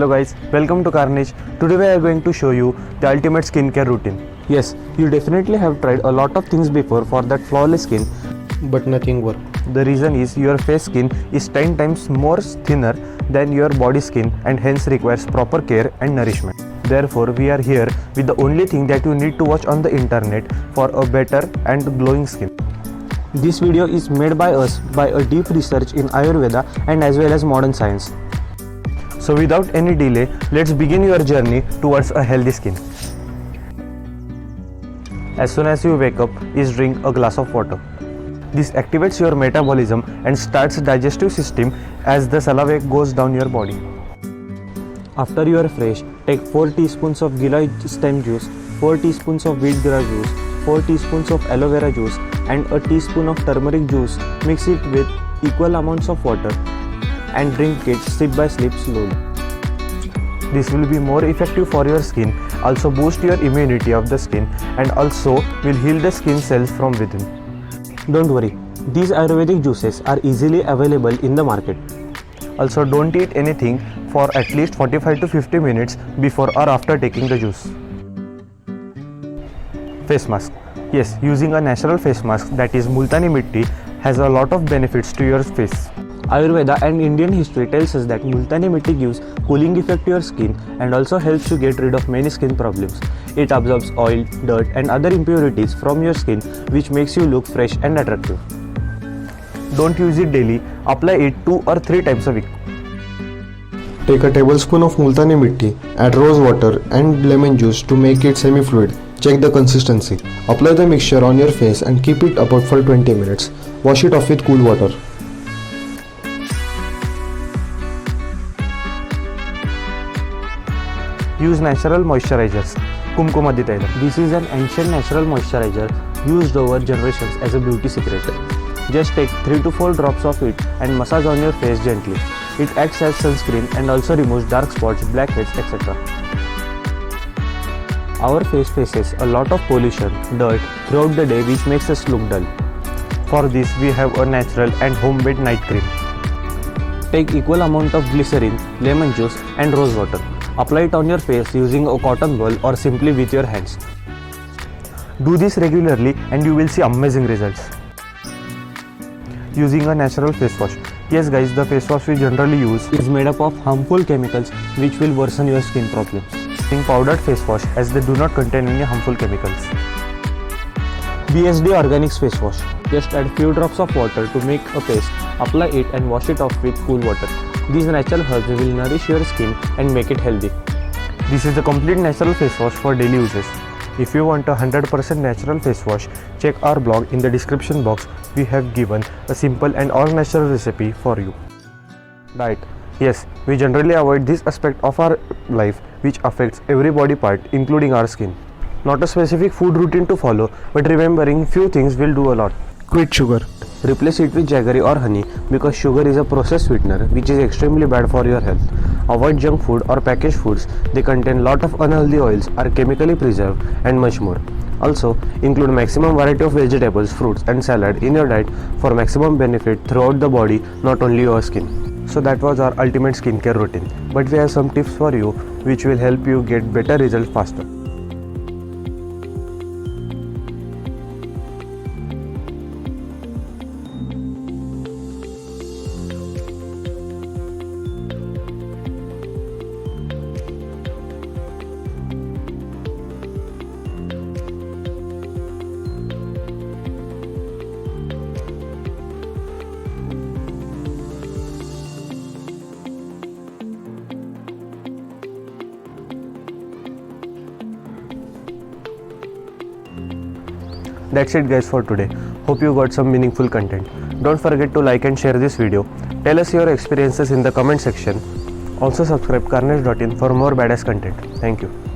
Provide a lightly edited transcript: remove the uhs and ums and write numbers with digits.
Hello guys, welcome to Carnage. Today we are going to show you the ultimate skincare routine. Yes, you definitely have tried a lot of things before for that flawless skin, but nothing worked. The reason is your face skin is 10 times more thinner than your body skin and hence requires proper care and nourishment. Therefore, we are here with the only thing that you need to watch on the internet for a better and glowing skin. This video is made by us by a deep research in Ayurveda and as well as modern science. So without any delay, let's begin your journey towards a healthy skin. As soon as you wake up, is drink a glass of water. This activates your metabolism and starts digestive system as the saliva goes down your body. After you are fresh, take 4 teaspoons of giloy stem juice, 4 teaspoons of wheatgrass juice, 4 teaspoons of aloe vera juice and a teaspoon of turmeric juice. Mix it with equal amounts of water and drink it sip by sip slowly. This will be more effective for your skin, also boost your immunity of the skin and also will heal the skin cells from within. Don't worry, these Ayurvedic juices are easily available in the market. Also don't eat anything for at least 45 to 50 minutes before or after taking the juice. Face mask. Yes, using a natural face mask that is Multani Mitti has a lot of benefits to your face. Ayurveda and Indian history tells us that Multani Mitti gives cooling effect to your skin and also helps you get rid of many skin problems. It absorbs oil, dirt and other impurities from your skin which makes you look fresh and attractive. Don't use it daily, apply it 2 or 3 times a week. Take a tablespoon of Multani Mitti, add rose water and lemon juice to make it semi-fluid. Check the consistency. Apply the mixture on your face and keep it about for 20 minutes. Wash it off with cool water. Use natural moisturizers. Kumkumadi Taila. This is an ancient natural moisturizer used over generations as a beauty secret. Just take 3 to 4 drops of it and massage on your face gently. It acts as sunscreen and also removes dark spots, blackheads, etc. Our face faces a lot of pollution, dirt throughout the day which makes us look dull. For this we have a natural and homemade night cream. Take equal amount of glycerin, lemon juice and rose water. Apply it on your face using a cotton ball or simply with your hands. Do this regularly and you will see amazing results. Using a natural face wash. Yes guys, the face wash we generally use is made up of harmful chemicals which will worsen your skin problems. Using powdered face wash as they do not contain any harmful chemicals. BSD Organics face wash. Just add few drops of water to make a paste. Apply it and wash it off with cool water. These natural herbs will nourish your skin and make it healthy. This is the complete natural face wash for daily uses. If you want a 100% natural face wash, check our blog. In the description box. We have given a simple and all natural recipe for you. Diet. Yes, we generally avoid this aspect of our life which affects every body part including our skin. Not a specific food routine to follow, but remembering few things will do a lot. Quit sugar. Replace it with jaggery or honey because sugar is a processed sweetener which is extremely bad for your health. Avoid junk food or packaged foods. They contain lot of unhealthy oils, are chemically preserved and much more. Also, include maximum variety of vegetables, fruits and salad in your diet for maximum benefit throughout the body, not only your skin. So that was our ultimate skincare routine. But we have some tips for you which will help you get better results faster. That's it guys for today. Hope you got some meaningful content. Don't forget to like and share this video. Tell us your experiences in the comment section. Also subscribe carnage.in for more badass content. Thank you.